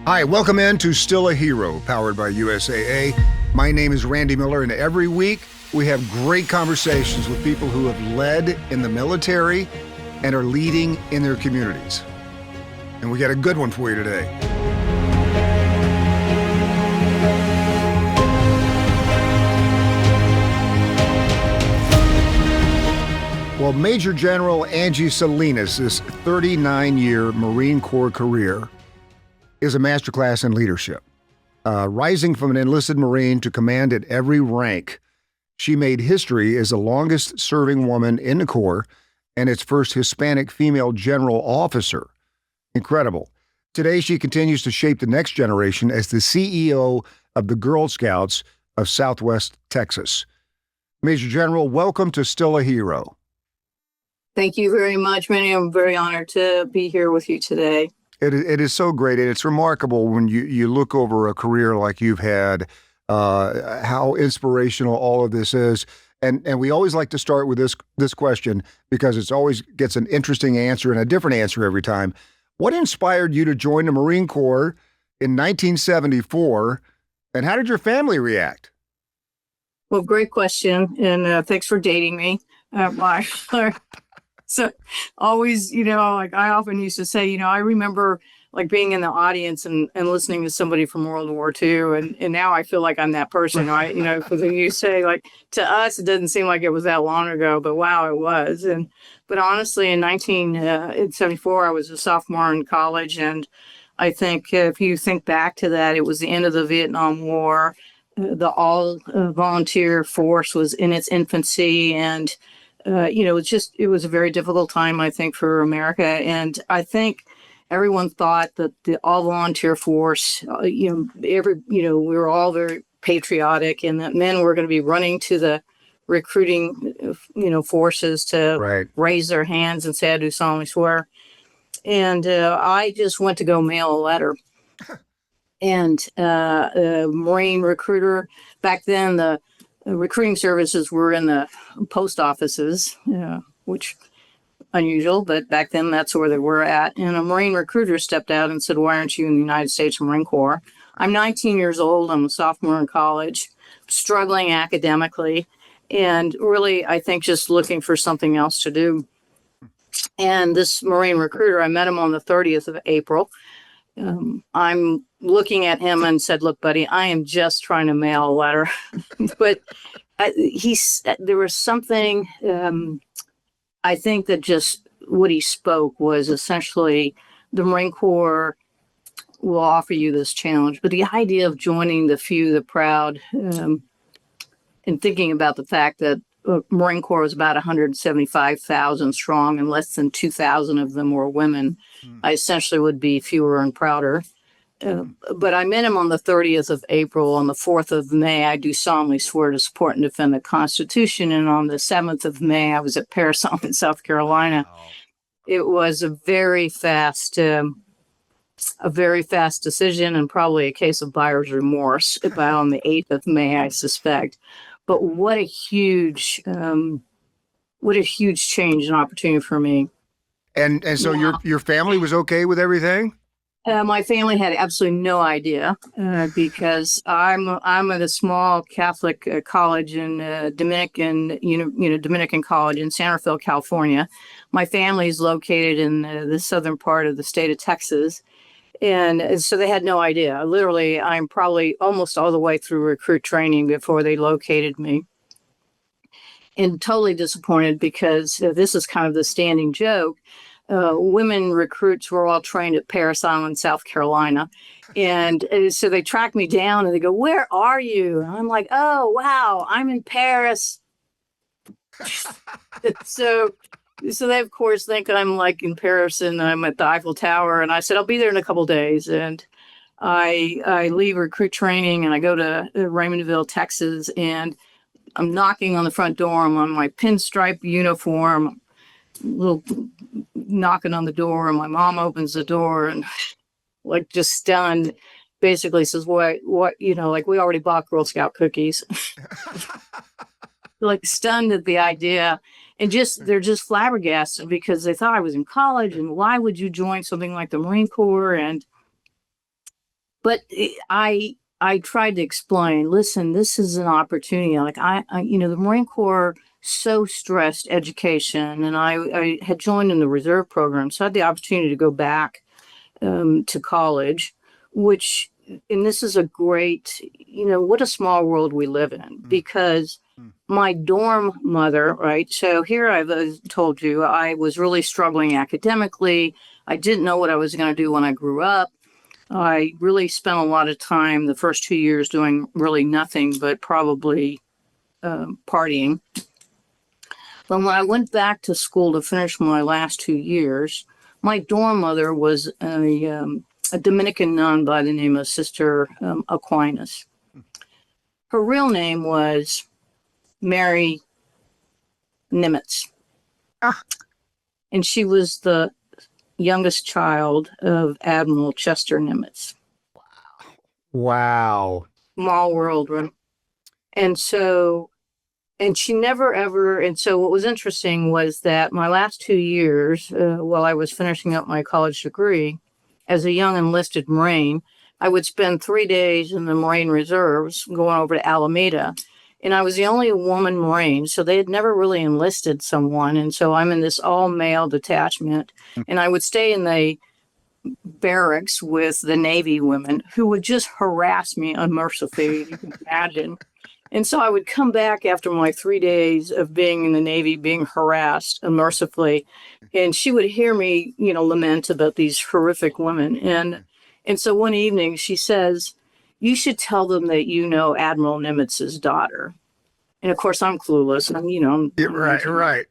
Hi, welcome in to Still a Hero, powered by USAA. My name is Randy Miller, and every week we have great conversations with people who have led in the military and are leading in their communities. And we got a good one for you today. Well, Major General Angie Salinas' 39-year Marine Corps career is a masterclass in leadership. Rising from an enlisted Marine to command at every rank, she made history as the longest-serving woman in the Corps and its first Hispanic female general officer. Incredible. Today, she continues to shape the next generation as the CEO of the Girl Scouts of Southwest Texas. Major General, welcome to Still a Hero. Thank you very much, Manny. I'm very honored to be here with you today. It is so great, and it's remarkable when you look over a career like you've had, how inspirational all of this is. And we always like to start with this question because it's always gets an interesting answer and a different answer every time. What inspired you to join the Marine Corps in 1974, and how did your family react? Well, great question, and thanks for dating me. So always, like I often used to say, I remember like being in the audience and listening to somebody from World War II. And now I feel like I'm that person, right? Because when you say like to us, it doesn't seem like it was that long ago, but wow, it was. But honestly, in 1974, I was a sophomore in college. And I think if you think back to that, it was the end of the Vietnam War. The all volunteer force was in its infancy, and it was a very difficult time, I think, for America. And I think everyone thought that the all volunteer force, we were all very patriotic, and that men were going to be running to the recruiting, forces to raise their hands and say, I do solemnly swear. And I just went to go mail a letter. And a Marine recruiter, back then, the recruiting services were in the post offices, which unusual, but back then that's where they were at. And a Marine recruiter stepped out and said, why aren't you in the United States Marine Corps? I'm 19 years old. I'm a sophomore in college, struggling academically, and really, I think, just looking for something else to do. And this Marine recruiter, I met him on the 30th of April. I'm looking at him and said, look, buddy, I am just trying to mail a letter. But there was something, I think that just what he spoke was essentially the Marine Corps will offer you this challenge. But the idea of joining the few, the proud, and thinking about the fact that Marine Corps was about 175,000 strong and less than 2,000 of them were women, I essentially would be fewer and prouder. But I met him on the 30th of April. On the 4th of May, I do solemnly swear to support and defend the Constitution. And on the 7th of May, I was at Paris, South Carolina. Wow. It was a very fast decision, and probably a case of buyer's remorse. About on the 8th of May, I suspect. But what a huge change and opportunity for me. And so your family was okay with everything? My family had absolutely no idea because I'm at a small Catholic college in Dominican College in San Rafael, California. My family is located in the southern part of the state of Texas. And so they had no idea. Literally, I'm probably almost all the way through recruit training before they located me. And totally disappointed because this is kind of the standing joke. Women recruits were all trained at Paris Island, South Carolina. And so they track me down and they go, where are you? And I'm like, oh, wow, I'm in Paris. So they, of course, think I'm like in Paris and I'm at the Eiffel Tower. And I said, I'll be there in a couple of days. And I leave recruit training and I go to Raymondville, Texas. And I'm knocking on the front door. I'm on my pinstripe uniform, little knocking on the door, and my mom opens the door and like just stunned, basically says, what, like we already bought Girl Scout cookies. Like stunned at the idea, and they're just flabbergasted because they thought I was in college, and why would you join something like the Marine Corps? And But I tried to explain, listen, this is an opportunity. Like the Marine Corps so stressed education, and I had joined in the reserve program, so I had the opportunity to go back to college, which, and this is a great, what a small world we live in, because my dorm mother, right? So here I've told you I was really struggling academically. I didn't know what I was going to do when I grew up. I really spent a lot of time the first 2 years doing really nothing but probably partying. But when I went back to school to finish my last 2 years, my dorm mother was a Dominican nun by the name of Sister Aquinas. Her real name was Mary Nimitz. And she was the youngest child of Admiral Chester Nimitz. Wow. Small world, right? And so, and she never ever, and so what was interesting was that my last 2 years, while I was finishing up my college degree, as a young enlisted Marine, I would spend 3 days in the Marine Reserves going over to Alameda. And I was the only woman Marine, so they had never really enlisted someone. And so I'm in this all-male detachment, and I would stay in the barracks with the Navy women who would just harass me unmercifully, you can imagine. And so I would come back after my 3 days of being in the Navy, being harassed unmercifully, and she would hear me, lament about these horrific women. And so one evening she says, "You should tell them that you know Admiral Nimitz's daughter." And of course I'm clueless. Right.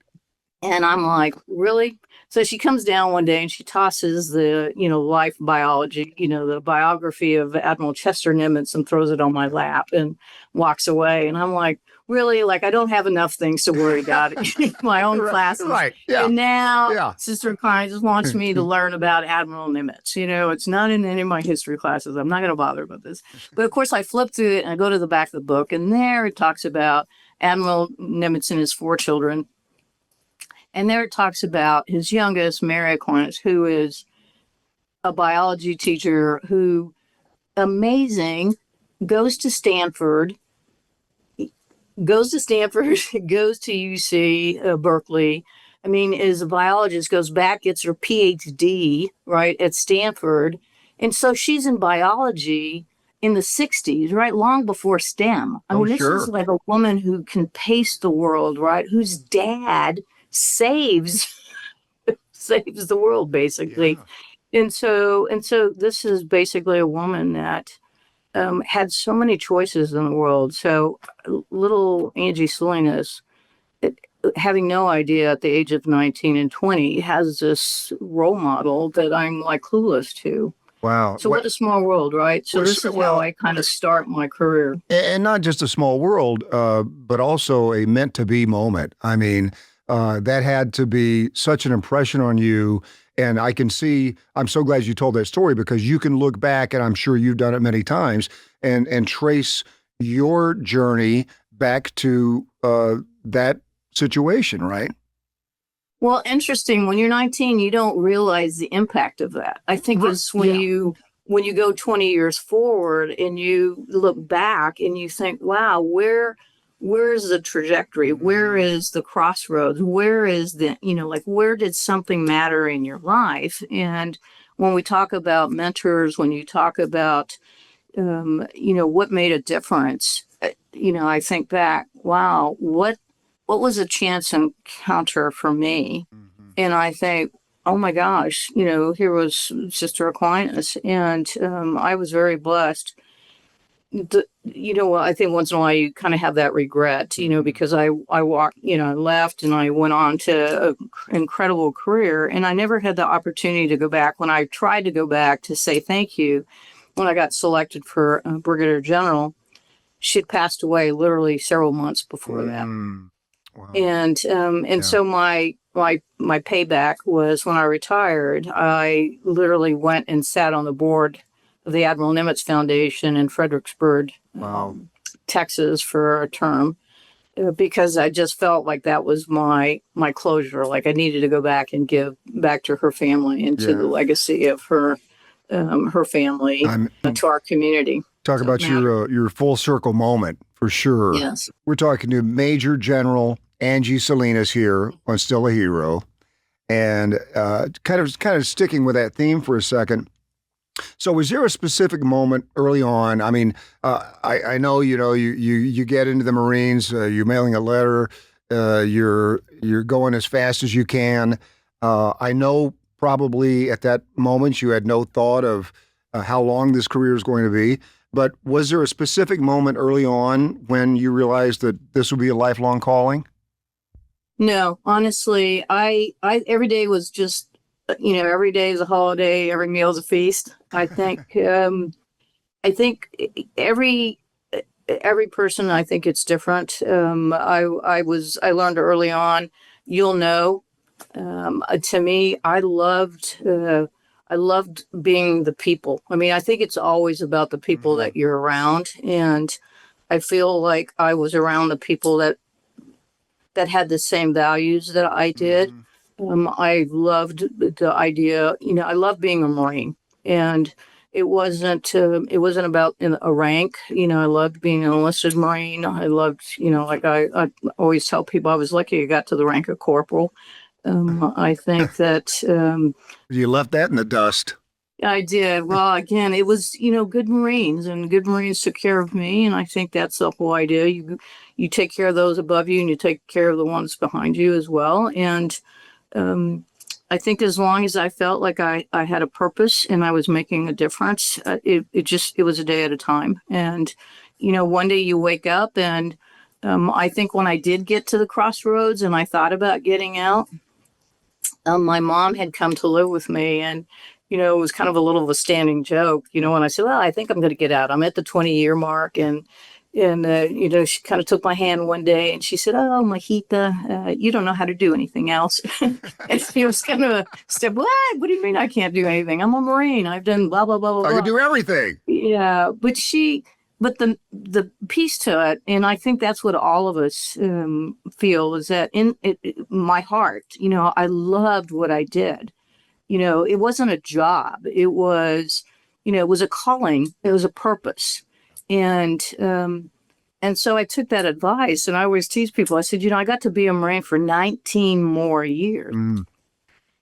And I'm like, really? So she comes down one day and she tosses the, life biology, the biography of Admiral Chester Nimitz, and throws it on my lap and walks away. And I'm like, really? Like, I don't have enough things to worry about in my own classes. Right. Yeah. And now Yeah. Sister Klein just wants me to learn about Admiral Nimitz. It's not in any of my history classes. I'm not going to bother about this. But of course, I flip through it and I go to the back of the book, and there it talks about Admiral Nimitz and his 4 children. And there it talks about his youngest, Mary Aquinas, who is a biology teacher who, amazing, goes to Stanford, goes to UC, Berkeley. I mean, is a biologist, goes back, gets her PhD, right, at Stanford. And so she's in biology in the 60s, right, long before STEM. I mean, this is like a woman who can pace the world, right, whose dad saves the world, basically. Yeah. And so this is basically a woman that had so many choices in the world. So little Angie Salinas, having no idea at the age of 19 and 20, has this role model that I'm like clueless to. Wow. So what a small world, right? So this is how I kind of start my career. And not just a small world, but also a meant to be moment. I mean, that had to be such an impression on you. And I can see, I'm so glad you told that story, because you can look back, and I'm sure you've done it many times, and trace your journey back to that situation, right? Well, interesting. When you're 19, you don't realize the impact of that. I think it's when you go 20 years forward and you look back and you think, wow, where is the trajectory? Where is the crossroads? Where is the, where did something matter in your life? And when we talk about mentors, when you talk about, what made a difference, I think back, wow, what was a chance encounter for me? Mm-hmm. And I think, oh my gosh, here was Sister Aquinas, and I was very blessed. I think once in a while you kind of have that regret, because I walked, left, and I went on to an incredible career, and I never had the opportunity to go back. When I tried to go back to say thank you, when I got selected for Brigadier General, she'd passed away literally several months before that. Wow. And so my payback was when I retired, I literally went and sat on the board of the Admiral Nimitz Foundation in Fredericksburg, Texas, for a term, because I just felt like that was my closure. Like I needed to go back and give back to her family and to the legacy of her her family, I'm to our community. talk So, about Matt, your full circle moment for sure. yes. We're talking to Major General Angie Salinas here on Still a Hero, and kind of sticking with that theme for a second. So, was there a specific moment early on? I mean, I know you get into the Marines, you're mailing a letter, you're going as fast as you can. I know probably at that moment you had no thought of how long this career is going to be. But was there a specific moment early on when you realized that this would be a lifelong calling? No, honestly, I every day was just, every day is a holiday, every meal is a feast. I think every person, I think it's different. I learned early on, you'll know. To me, I loved being the people. I mean, I think it's always about the people Mhm. that you're around, and I feel like I was around the people that had the same values that I did. Mhm. I loved the idea, I love being a Marine, and it wasn't about a rank. I loved being an enlisted Marine. I loved, like I always tell people I was lucky I got to the rank of corporal. I think that You left that in the dust. I did. Well, again, it was, good Marines, and good Marines took care of me. And I think that's the whole idea. You take care of those above you, and you take care of the ones behind you as well. And um, I think as long as I felt like I had a purpose and I was making a difference, it was a day at a time. And, one day you wake up, and I think when I did get to the crossroads and I thought about getting out, my mom had come to live with me, and it was kind of a little of a standing joke, when I said, well, I think I'm going to get out, I'm at the 20-year mark. And she kind of took my hand one day and she said, oh, Mahita, you don't know how to do anything else. And she was kind of a step, what do you mean I can't do anything? I'm a Marine, I've done blah blah blah blah I could blah. do everything. Yeah, but the piece to it, and I think that's what all of us feel, is that my heart, I loved what I did. It wasn't a job. It was a calling. It was a purpose. And, and so I took that advice, and I always tease people. I said, I got to be a Marine for 19 more years. Mm,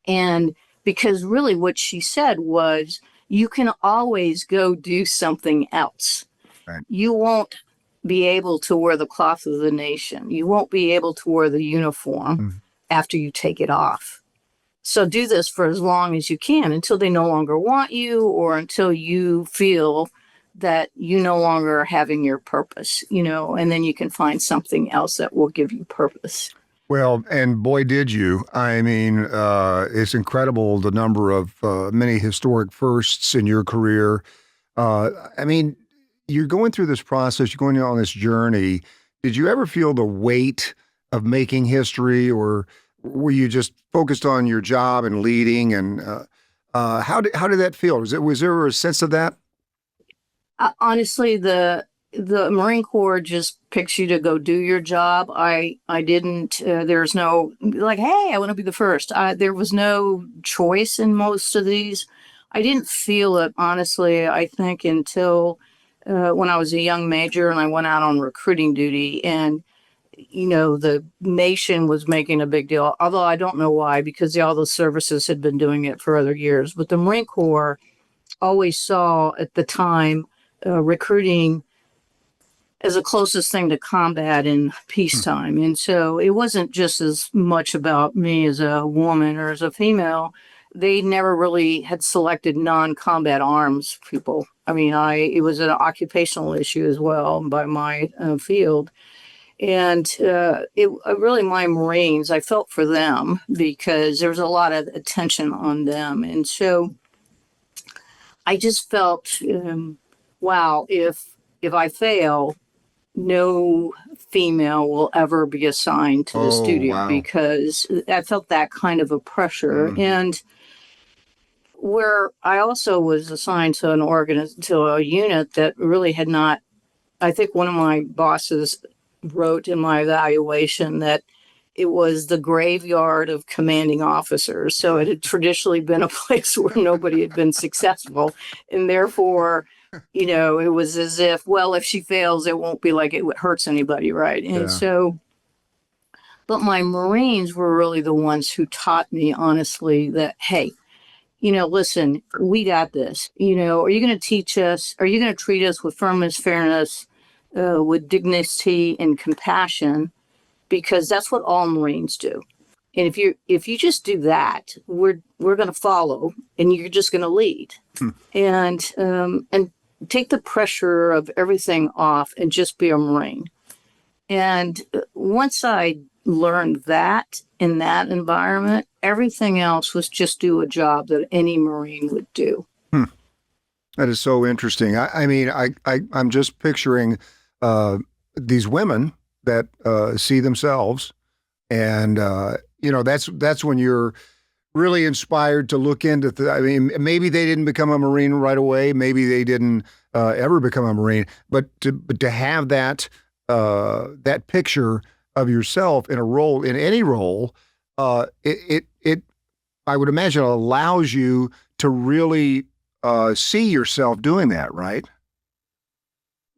And because really what she said was, you can always go do something else. right. You won't be able to wear the cloth of the nation. You won't be able to wear the uniform Mm. after you take it off. So do this for as long as you can, until they no longer want you, or until you feel that you no longer are having your purpose, and then you can find something else that will give you purpose. Well, and boy, did you. I mean, it's incredible the number of many historic firsts in your career. I mean, you're going through this process, you're going on this journey. Did you ever feel the weight of making history, or were you just focused on your job and leading? And how did that feel? Was there a sense of that? Honestly, the Marine Corps just picks you to go do your job. I didn't. There's no like, hey, I want to be the first. There was no choice in most of these. I didn't feel it, honestly. I think until when I was a young major and I went out on recruiting duty, and the nation was making a big deal. Although I don't know why, because all the services had been doing it for other years. But the Marine Corps always saw at the time recruiting as the closest thing to combat in Hmm. peacetime. And so it wasn't just as much about me as a woman or as a female. They never really had selected non-combat arms people. I mean, it was an occupational issue as well by my field. And really, my Marines, I felt for them because there was a lot of attention on them. And so I just felt, wow, if I fail, no female will ever be assigned to this Oh, duty, wow. because I felt that kind of a pressure. Mhm. And where I also was assigned to to a unit that really had not, I think one of my bosses wrote in my evaluation that it was the graveyard of commanding officers. So it had traditionally been a place where nobody had been successful. And therefore, it was as if, well, if she fails, it won't be like it hurts anybody, right? And Yeah. so, but my Marines were really the ones who taught me, honestly, that, hey, listen, we got this. Are you going to teach us? Are you going to treat us with firmness, fairness, with dignity and compassion? Because that's what all Marines do. And if you just do that, we're going to follow, and you're just going to lead, Hmm. and take the pressure of everything off, and just be a Marine. And once I learned that in that environment, everything else was just do a job that any Marine would do. Hmm. That is so interesting. I mean, I'm just picturing these women that see themselves, and that's when you're really inspired to look into. I mean, maybe they didn't become a Marine right away. Maybe they didn't ever become a Marine, but to have that picture of yourself in a role, in any role, it I would imagine allows you to really see yourself doing that, right?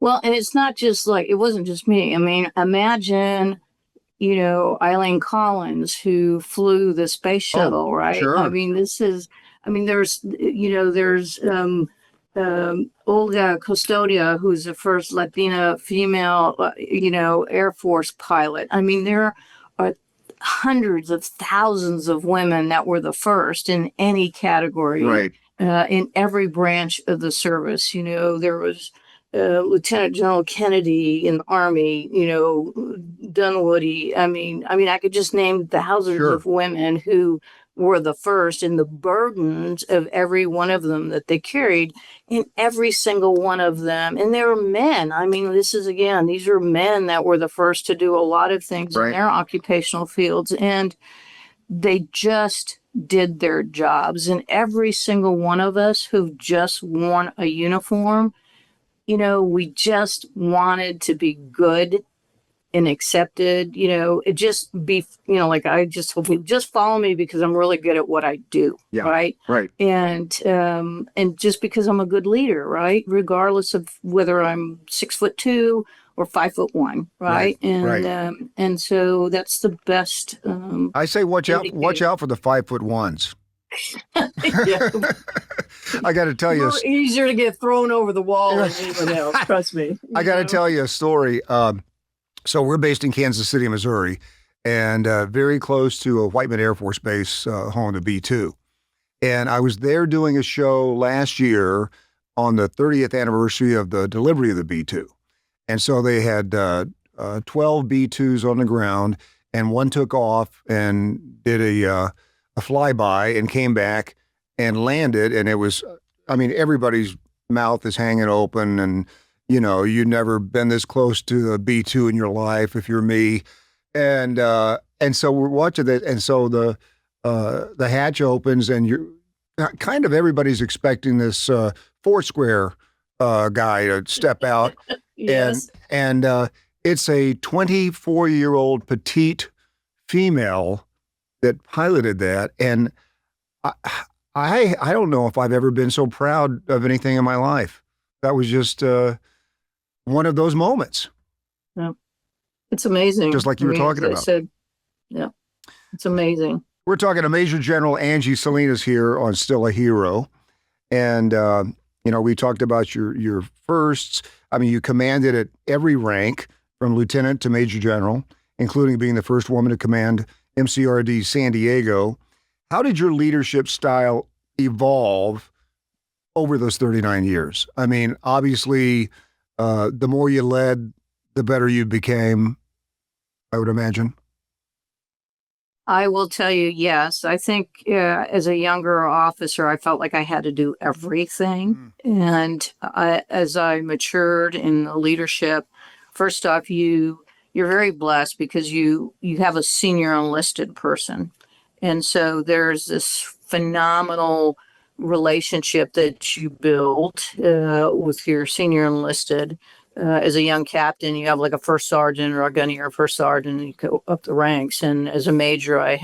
Well, and it's not just like, it wasn't just me. I mean, imagine, Eileen Collins, who flew the space Oh, shuttle, right? I sure. mean, there's Olga Custodia, who's the first Latina female, Air Force pilot. I mean, there are hundreds of thousands of women that were the first in any category, Right. in every branch of the service. There was Lieutenant General Kennedy in the Army, Dunwoody. I mean, I could just name thousands Sure. of women who were the first, and the burdens of every one of them that they carried in every single one of them. And they were men. I mean, these are men that were the first to do a lot of things in Right. their occupational fields. And they just did their jobs. And every single one of us who've just worn a uniform, we just wanted to be good and accepted. It just be, like, I just hope you just follow me because I'm really good at what I do. Yeah. Right. Right. And just because I'm a good leader, right? Regardless of whether I'm 6'2" or 5'1", Right. right? And, Right. and so that's the best, I say watch out indicator. for the 5'1s. Yeah. I got to tell you, We're easier to get thrown over the wall than anyone else. Trust me. I got to tell you a story. So we're based in Kansas City, Missouri, and very close to a Whiteman Air Force Base, home to B-2. And I was there doing a show last year on the 30th anniversary of the delivery of the B-2. And so they had 12 B-2s on the ground, and one took off and did a flyby and came back and landed. And it was, I mean, everybody's mouth is hanging open, and you've never been this close to a B-2 in your life if you're me. And so we're watching that, and so the hatch opens, and you're kind of, everybody's expecting this Foursquare guy to step out. Yes. And it's a 24-year-old petite female that piloted that, and I don't know if I've ever been so proud of anything in my life. That was just one of those moments. Yeah. It's amazing. Just like you were talking as I about. said, yeah, it's amazing. We're talking to Major General Angie Salinas here on Still a Hero. And, we talked about your firsts. I mean, you commanded at every rank from lieutenant to major general, including being the first woman to command MCRD San Diego. How did your leadership style evolve over those 39 years? I mean, obviously, the more you led, the better you became, I would imagine. I will tell you, yes. I think as a younger officer, I felt like I had to do everything. And as I matured in the leadership, first off, you're very blessed because you have a senior enlisted person. And so there's this phenomenal relationship that you build with your senior enlisted as a young captain, you have like a first sergeant or a gunny or a first sergeant, and you go up the ranks. And as a major, I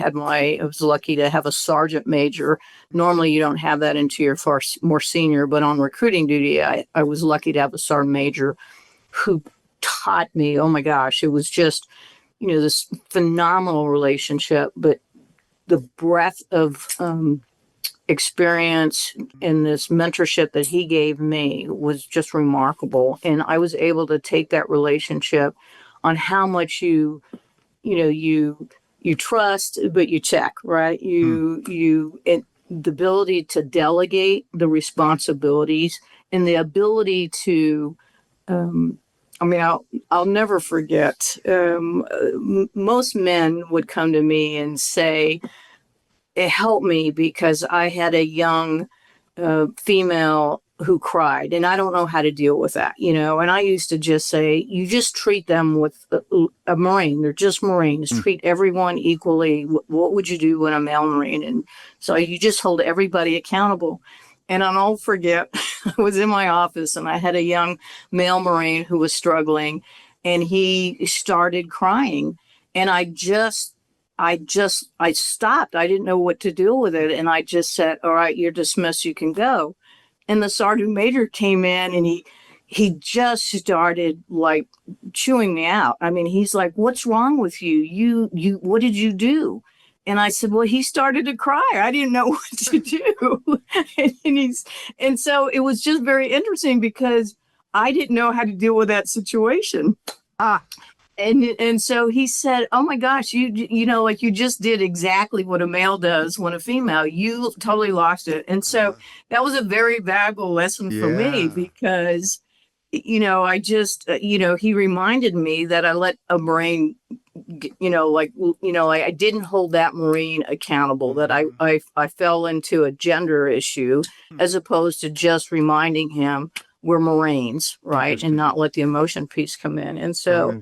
was lucky to have a sergeant major. Normally, you don't have that until you're far more senior, but on recruiting duty, I was lucky to have a sergeant major who taught me, oh my gosh, it was just, this phenomenal relationship, but the breadth of experience and this mentorship that he gave me was just remarkable. And I was able to take that relationship on how much you trust, but you check, right? The ability to delegate the responsibilities and the ability to, I'll never forget. Most men would come to me and say, it helped me because I had a young female who cried, and I don't know how to deal with that, And I used to just say, you just treat them with a Marine. They're just Marines. Treat everyone equally. What would you do when a male Marine? And so you just hold everybody accountable. And I'll never forget, I was in my office and I had a young male Marine who was struggling, and he started crying. And I stopped. I didn't know what to do with it. And I just said, all right, you're dismissed. You can go. And the sergeant major came in and he just started like chewing me out. I mean, he's like, what's wrong with you? You, what did you do? And I said, well, he started to cry. I didn't know what to do. and so it was just very interesting because I didn't know how to deal with that situation. And so he said, oh my gosh, like you just did exactly what a male does when a female, you totally lost it. And so that was a very valuable lesson for me because, I just, he reminded me that I let a Marine, I didn't hold that Marine accountable, that I fell into a gender issue as opposed to just reminding him we're Marines, right? And not let the emotion piece come in. And so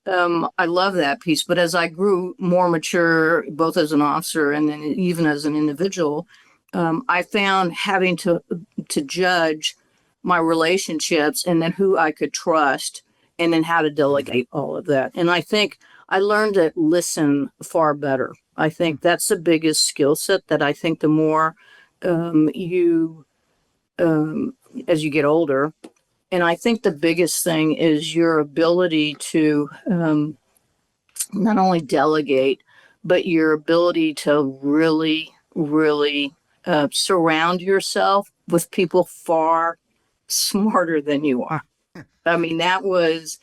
I love that piece. But as I grew more mature, both as an officer and then even as an individual, I found having to judge my relationships and then who I could trust and then how to delegate all of that. And I think I learned to listen far better. I think that's the biggest skill set that I think the more as you get older. And I think the biggest thing is your ability to not only delegate, but your ability to really, really surround yourself with people far smarter than you are. I mean, that was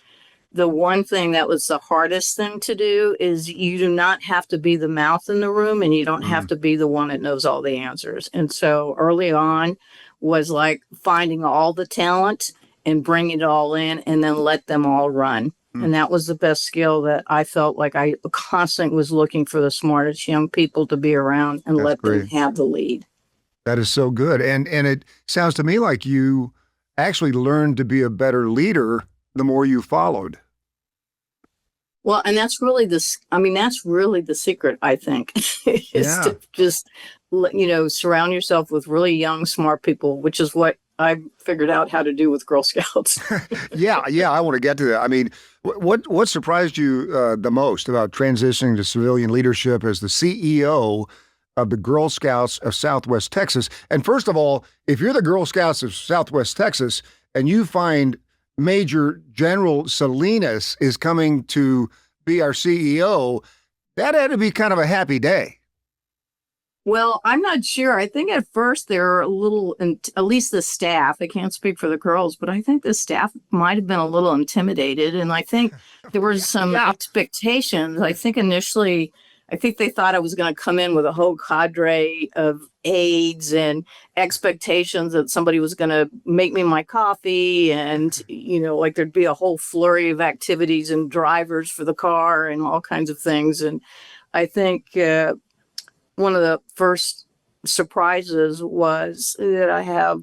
the one thing that was the hardest thing to do is you do not have to be the mouth in the room and you don't have to be the one that knows all the answers. And so early on was like finding all the talent and bring it all in and then let them all run. And that was the best skill that I felt like I constantly was looking for the smartest young people to be around and let them have the lead. That is so good. And it sounds to me like you actually learned to be a better leader the more you followed. Well, and that's really the secret, I think, is to just, surround yourself with really young, smart people, which is what I figured out how to do with Girl Scouts. Yeah. I want to get to that. I mean, what surprised you the most about transitioning to civilian leadership as the CEO of the Girl Scouts of Southwest Texas? And first of all, if you're the Girl Scouts of Southwest Texas and you find Major General Salinas is coming to be our CEO, that had to be kind of a happy day. Well, I'm not sure. I think at first they were a little, at least the staff, I can't speak for the girls, but I think the staff might have been a little intimidated. And I think there were some expectations. I think initially, they thought I was going to come in with a whole cadre of aides and expectations that somebody was going to make me my coffee and, like there'd be a whole flurry of activities and drivers for the car and all kinds of things. And I think one of the first surprises was that I have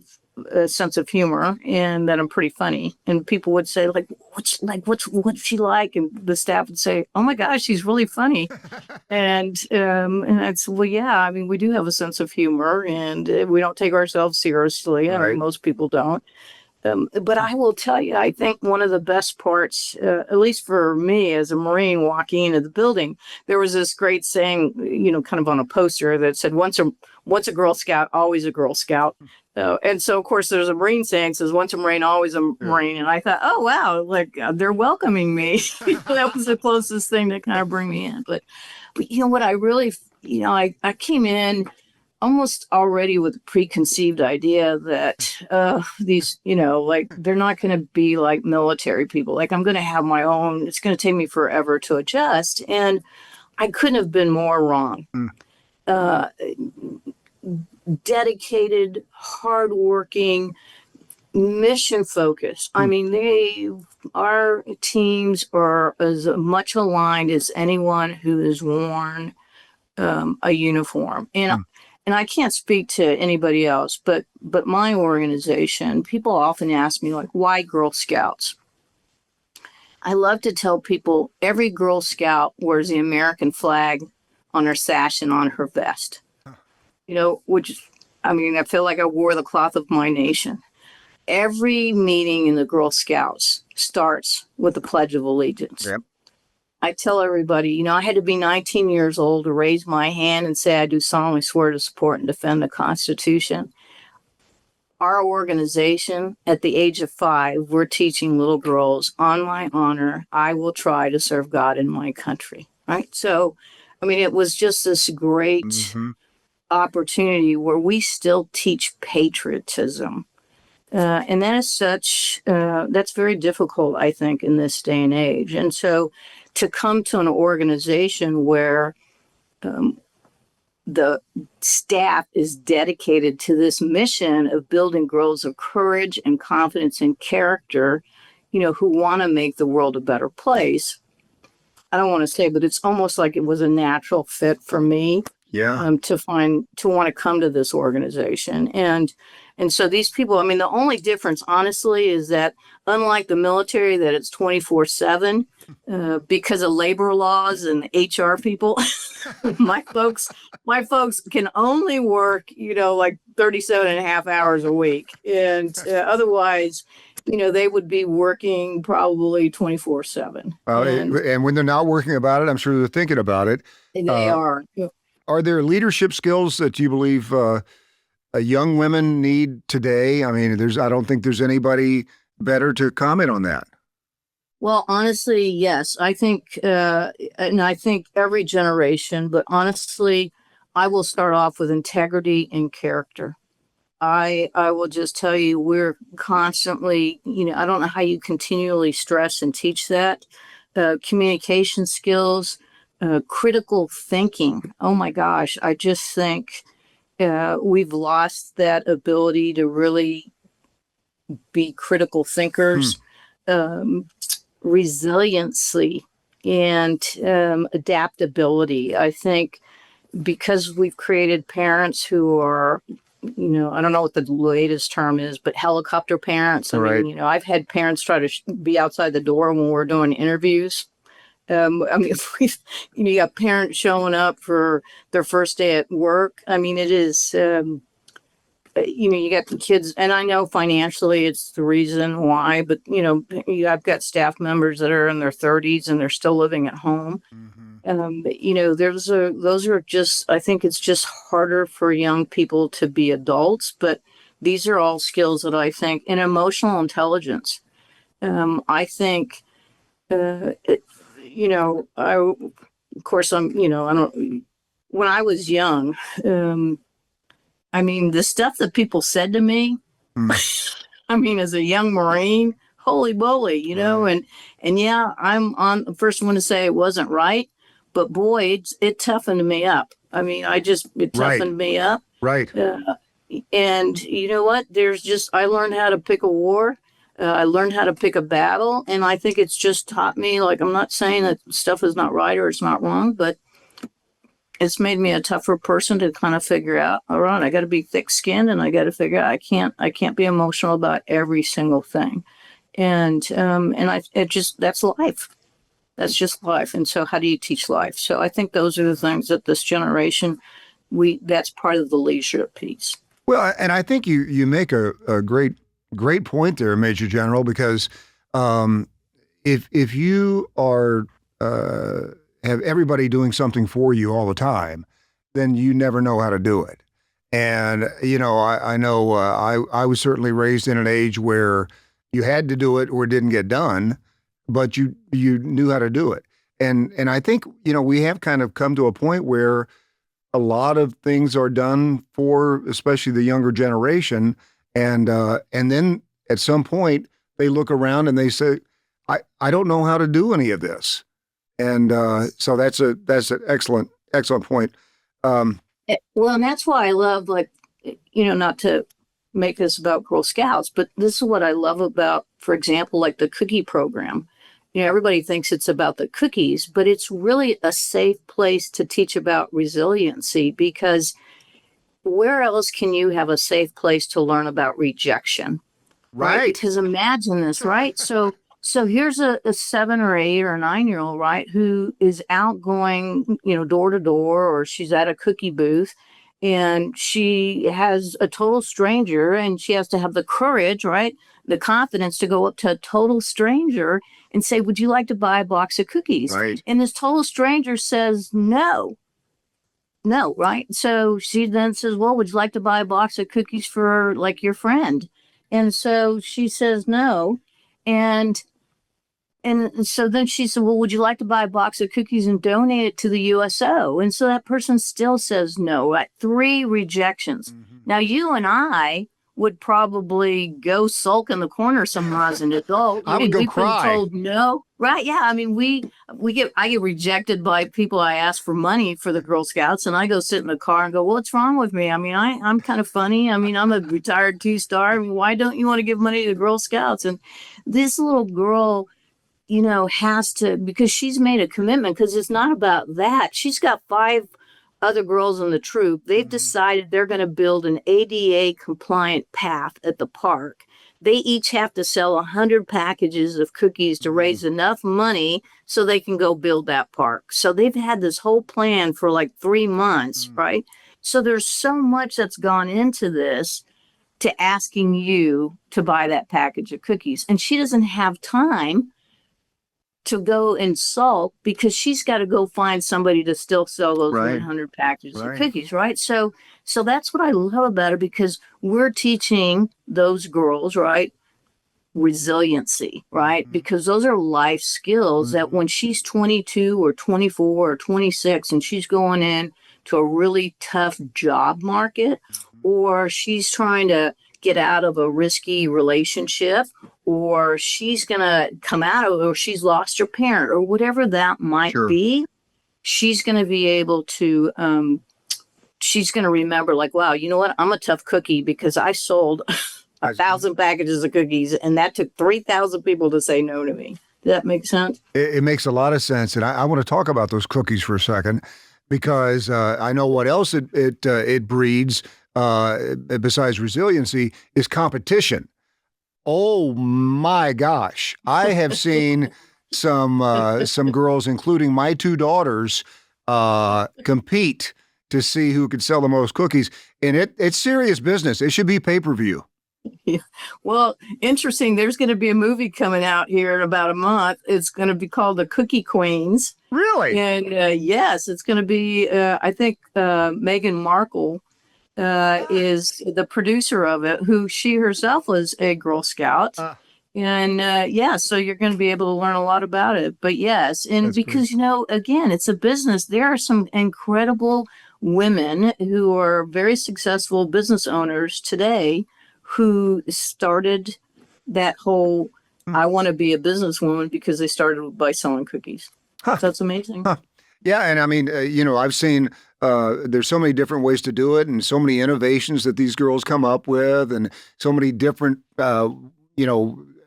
a sense of humor and that I'm pretty funny. And people would say, what's she like? And the staff would say, oh my gosh, she's really funny. and I'd say, well, yeah, I mean, we do have a sense of humor and we don't take ourselves seriously. I mean, most people don't. But I will tell you, I think one of the best parts, at least for me as a Marine walking into the building, there was this great saying, kind of on a poster that said, once a Girl Scout, always a Girl Scout. And so, of course, there's a Marine saying says, once a Marine, always a Marine. And I thought, oh, wow, like they're welcoming me. That was the closest thing to kind of bring me in. But what I really, I came in almost already with a preconceived idea that these, like they're not going to be like military people. Like I'm going to have my own, it's going to take me forever to adjust. And I couldn't have been more wrong. Uh, dedicated, hardworking, mission focused. I mean, our teams are as much aligned as anyone who has worn a uniform. And I can't speak to anybody else, but my organization, people often ask me, like, why Girl Scouts? I love to tell people every Girl Scout wears the American flag on her sash and on her vest. Which, I feel like I wore the cloth of my nation. Every meeting in the Girl Scouts starts with the Pledge of Allegiance. Yep. I tell everybody, I had to be 19 years old to raise my hand and say, I do solemnly swear to support and defend the Constitution. Our organization, at the age of 5, we're teaching little girls, on my honor, I will try to serve God in my country. Right. So, it was just this great opportunity where we still teach patriotism. And that is that's very difficult, I think, in this day and age. And so to come to an organization where the staff is dedicated to this mission of building girls of courage and confidence and character, who want to make the world a better place. I don't want to say, but it's almost like it was a natural fit for me. Yeah. To want to come to this organization. And so these people, the only difference, honestly, is that unlike the military, that it's 24/7 because of labor laws and HR people, my folks can only work, like 37 and a half hours a week. And otherwise, they would be working probably 24/7. And when they're not working about it, I'm sure they're thinking about it. And they are. Are there leadership skills that you believe young women need today? I don't think there's anybody better to comment on that. Well, honestly, yes. I think, and I think every generation, but honestly, I will start off with integrity and character. I will just tell you, we're constantly, I don't know how you continually stress and teach that. Communication skills, critical thinking. Oh my gosh, I just think we've lost that ability to really be critical thinkers. Resiliency and adaptability. I think because we've created parents who are, I don't know what the latest term is, but helicopter parents. I've had parents try to be outside the door when we're doing interviews. If you got parents showing up for their first day at work. It is, you got the kids, and I know financially it's the reason why, but I've got staff members that are in their 30s and they're still living at home. Those are just, I think it's just harder for young people to be adults, but these are all skills that I think, and emotional intelligence. I think, of course, I don't, when I was young, the stuff that people said to me, as a young Marine, holy moly, and yeah, I'm on the first one to say it wasn't right, but boy, it toughened me up. It toughened me up. Right. And you know what? I learned how to pick a war. I learned how to pick a battle, and I think it's just taught me, like, I'm not saying that stuff is not right or it's not wrong, but it's made me a tougher person to kind of figure out, all right, I got to be thick-skinned, and I got to figure out I can't be emotional about every single thing. And that's life. That's just life. And so how do you teach life? So I think those are the things that this generation, that's part of the leadership piece. Well, and I think you make a great great point there, Major General, because um, if you are have everybody doing something for you all the time, then you never know how to do it. And I know I was certainly raised in an age where you had to do it or it didn't get done, but you knew how to do it. And I think we have kind of come to a point where a lot of things are done for especially the younger generation, and then at some point they look around and they say, I don't know how to do any of this. And so that's an excellent point. Well, and that's why I love, like, not to make this about Girl Scouts, but this is what I love about, for example, like the cookie program. Everybody thinks it's about the cookies, but it's really a safe place to teach about resiliency, because where else can you have a safe place to learn about rejection? Right? Because imagine this, right? So here's a 7 or 8 or 9-year-old, right, who is out going, door to door, or she's at a cookie booth, and she has a total stranger, and she has to have the courage, right, the confidence to go up to a total stranger and say, would you like to buy a box of cookies? Right. And this total stranger says no. No, right? So she then says, well, would you like to buy a box of cookies for, like, your friend? And so she says no. And so then she said, well, would you like to buy a box of cookies and donate it to the USO? And so that person still says no, right? 3 rejections. Mm-hmm. Now, you and I would probably go sulk in the corner somewhere as an adult. I would go cry. Been told no, right? Yeah, I mean, I get rejected by people I ask for money for the Girl Scouts, and I go sit in the car and go, well, what's wrong with me? I mean, I'm kind of funny. I mean, I'm a retired 2-star. I mean, why don't you want to give money to the Girl Scouts? And this little girl, has to, because she's made a commitment, because it's not about that. She's got 5 other girls in the troop. They've decided they're going to build an ADA compliant path at the park. They each have to sell 100 packages of cookies to raise enough money so they can go build that park. So they've had this whole plan for like 3 months, right? So there's so much that's gone into this, to asking you to buy that package of cookies. And she doesn't have time to go and sulk, because she's got to go find somebody to still sell those 100 packages of cookies, right? So that's what I love about it, because we're teaching those girls, right, resiliency, right? Because those are life skills that when she's 22 or 24 or 26 and she's going in to a really tough job market, or she's trying to get out of a risky relationship, or she's going to come out of, or she's lost her parent, or whatever that might be, she's going to be able to, she's going to remember, like, wow, you know what? I'm a tough cookie, because I sold 1,000 packages of cookies, and that took 3,000 people to say no to me. Does that make sense? It makes a lot of sense. And I want to talk about those cookies for a second, because I know what else it breeds, besides resiliency, is competition. Oh my gosh. I have seen some girls, including my 2 daughters, compete to see who could sell the most cookies. And it's serious business. It should be pay-per-view. Yeah. Well, interesting. There's going to be a movie coming out here in about a month. It's going to be called The Cookie Queens. Really? And yes, it's going to be, I think Meghan Markle is the producer of it, who she herself was a Girl Scout. And so you're going to be able to learn a lot about it. But yes, and that's because, great. Again, it's a business. There are some incredible women who are very successful business owners today who started that whole, I want to be a businesswoman, because they started by selling cookies. So that's amazing. Yeah. And I mean, I've seen there's so many different ways to do it, and so many innovations that these girls come up with, and so many different,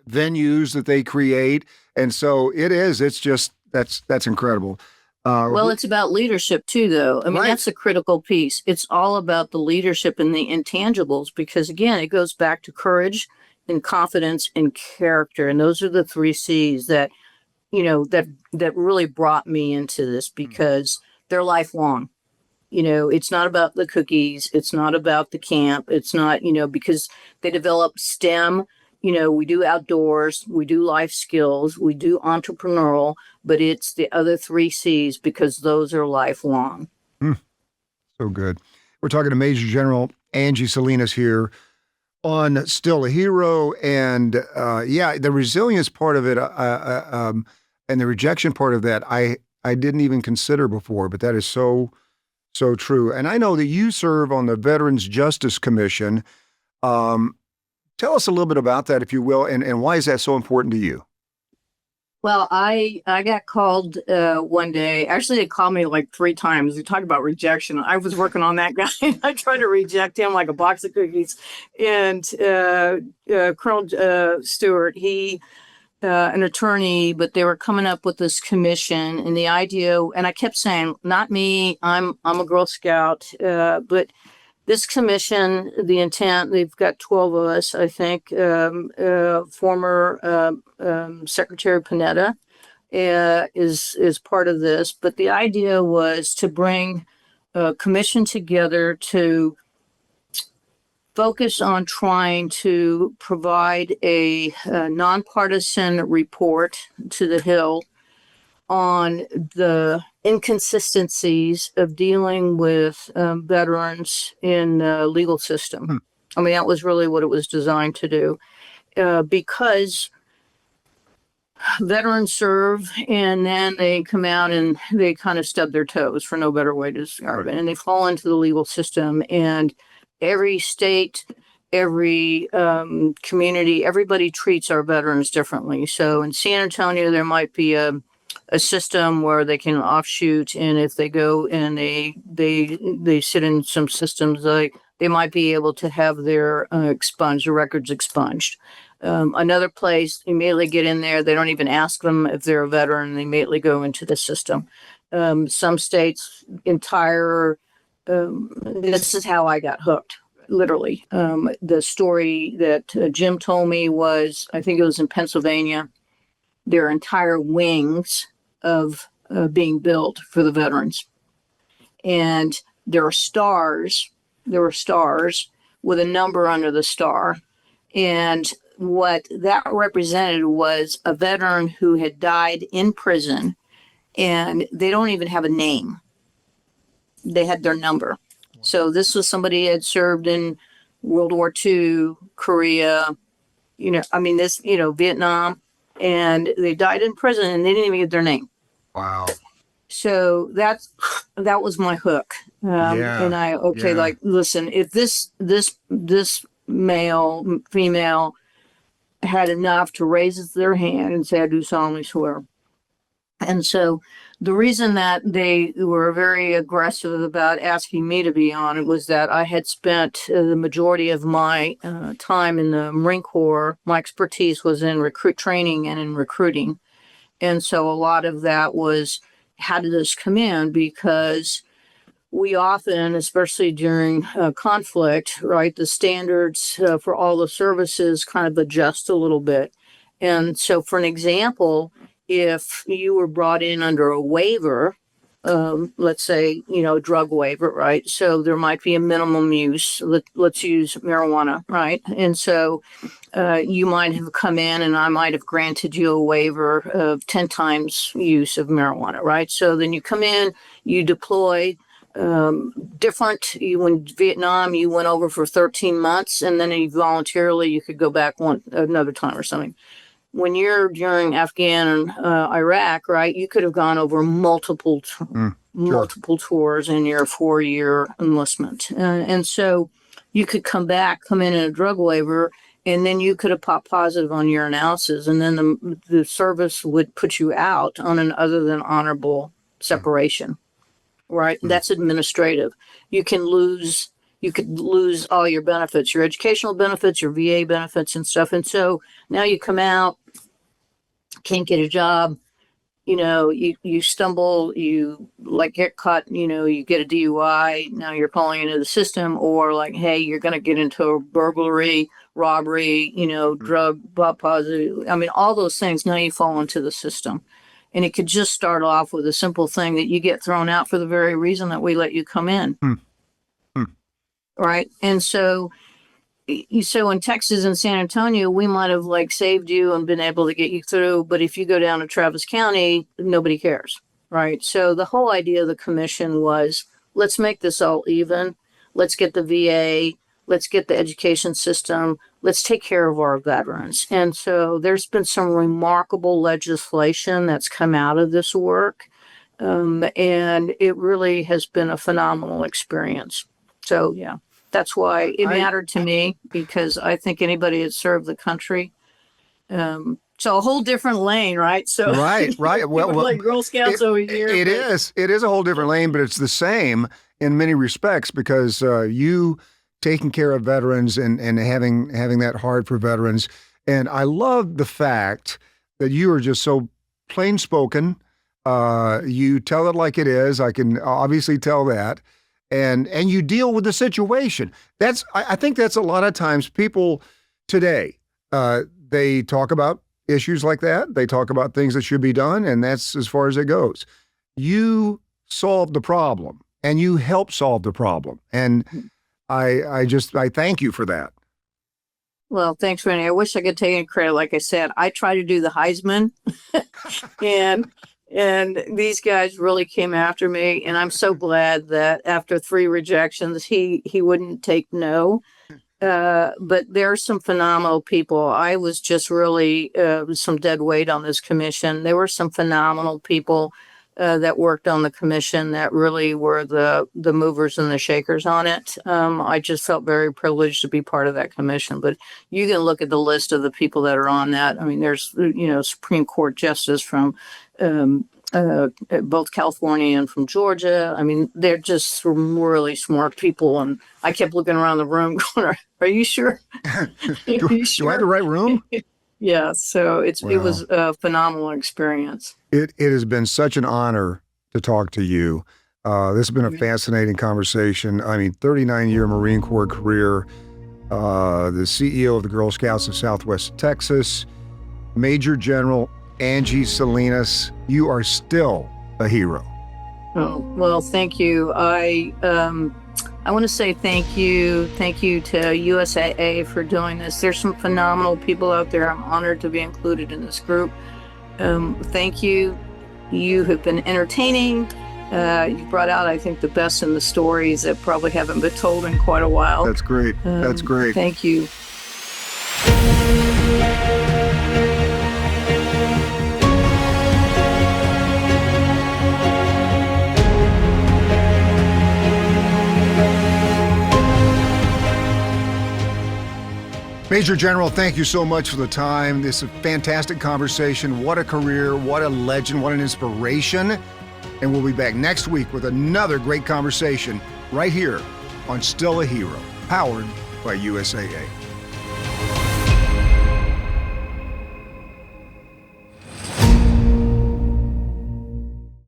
venues that they create. And so it's just, that's incredible. Well, it's about leadership too, though. I mean, that's a critical piece. It's all about the leadership and the intangibles, because again, it goes back to courage and confidence and character. And those are the 3 C's that, that really brought me into this, because they're lifelong. It's not about the cookies. It's not about the camp. It's not, because they develop STEM we do outdoors, we do life skills, we do entrepreneurial, but it's the other three C's because those are lifelong. So good. We're talking to Major General Angie Salinas here on Still a Hero. And the resilience part of it and the rejection part of that, I didn't even consider before, but that is so true. And I know that you serve on the Veterans Justice Commission. Tell us a little bit about that, if you will, and why is that so important to you? Well, I got called one day. Actually, they called me like 3 times. We talked about rejection. I was working on that guy. I tried to reject him like a box of cookies. And Colonel Stewart, he an attorney, but they were coming up with this commission and the idea. And I kept saying, not me. I'm a Girl Scout, but this commission, the intent, they've got 12 of us, I think. Former Secretary Panetta is part of this. But the idea was to bring a commission together to focus on trying to provide a nonpartisan report to the Hill on the inconsistencies of dealing with veterans in the legal system. I mean, that was really what it was designed to do, because veterans serve and then they come out and they kind of stub their toes, for no better way to describe it, and they fall into the legal system. And every state, every community, everybody treats our veterans differently. So in San Antonio, there might be a system where they can offshoot, and if they go and they sit in some systems, like they might be able to have their records expunged. Another place, immediately get in there, they don't even ask them if they're a veteran, they immediately go into the system. Some states, this is how I got hooked, literally. The story that Jim told me was, I think it was in Pennsylvania, their entire wings of being built for the veterans. And there were stars with a number under the star. And what that represented was a veteran who had died in prison, and they don't even have a name. They had their number. So this was somebody who had served in World War II, Korea, Vietnam, and they died in prison and they didn't even get their name. Wow. So that was my hook. Like, listen, if this male, female had enough to raise their hand and say, I do solemnly swear. And so the reason that they were very aggressive about asking me to be on it was that I had spent the majority of my time in the Marine Corps. My expertise was in recruit training and in recruiting. And so a lot of that was, how did this come in? Because we often, especially during conflict, right, the standards for all the services kind of adjust a little bit. And so, for an example, if you were brought in under a waiver, let's say, a drug waiver, right? So there might be a minimum use. Let's use marijuana, right? And so you might have come in and I might have granted you a waiver of 10 times use of marijuana, right? So then you come in, you deploy. In Vietnam, you went over for 13 months and then you could go back another time or something. When you're during Afghan and Iraq, right, you could have gone over multiple tours in your 4-year enlistment. And so you could come in a drug waiver, and then you could have popped positive on your analysis, and then the service would put you out on an other than honorable separation, right? That's administrative. You could lose all your benefits, your educational benefits, your VA benefits and stuff. And so now you come out, can't get a job, you stumble, you get caught, you get a DUI, now you're falling into the system, or like, hey, you're going to get into a burglary, robbery, drug positive. I mean, all those things, now you fall into the system. And it could just start off with a simple thing that you get thrown out for the very reason that we let you come in. Right. And so so in Texas and San Antonio, we might have like saved you and been able to get you through. But if you go down to Travis County, nobody cares, right? So the whole idea of the commission was, let's make this all even. Let's get the VA. Let's get the education system. Let's take care of our veterans. And so there's been some remarkable legislation that's come out of this work. And it really has been a phenomenal experience. So, yeah, that's why it mattered to me, because I think anybody that served the country. So a whole different lane, right? So right. Well, like Girl Scouts over here. It is a whole different lane, but it's the same in many respects, because you taking care of veterans and having that heart for veterans. And I love the fact that you are just so plain spoken. You tell it like it is. I can obviously tell that. And you deal with the situation. I think that's a lot of times people today, they talk about issues like that. They talk about things that should be done, and that's as far as it goes. You solved the problem, and you helped solve the problem. And I thank you for that. Well, thanks, Randy. I wish I could take any credit. Like I said, I try to do the Heisman, and these guys really came after me. And I'm so glad that after 3 rejections, he wouldn't take no. But there are some phenomenal people. I was just really some dead weight on this commission. There were some phenomenal people that worked on the commission that really were the movers and the shakers on it. I just felt very privileged to be part of that commission. But you can look at the list of the people that are on that. I mean, there's, Supreme Court justice from both California and from Georgia. I mean, they're just some really smart people. And I kept looking around the room going, are you sure? Do I have the right room? Yeah. So it was a phenomenal experience. It has been such an honor to talk to you. This has been a fascinating conversation. I mean, 39-year Marine Corps career, the CEO of the Girl Scouts of Southwest Texas, Major General Angie Salinas. You are still a hero. Oh, well, thank you. I want to say thank you to USAA for doing this. There's some phenomenal people out there. I'm honored to be included in this group. Thank you. You have been entertaining. You brought out, I think, the best in the stories that probably haven't been told in quite a while. That's great. That's great. Thank you. Major General, thank you so much for the time. This is a fantastic conversation. What a career, what a legend, what an inspiration. And we'll be back next week with another great conversation right here on Still a Hero, powered by USAA.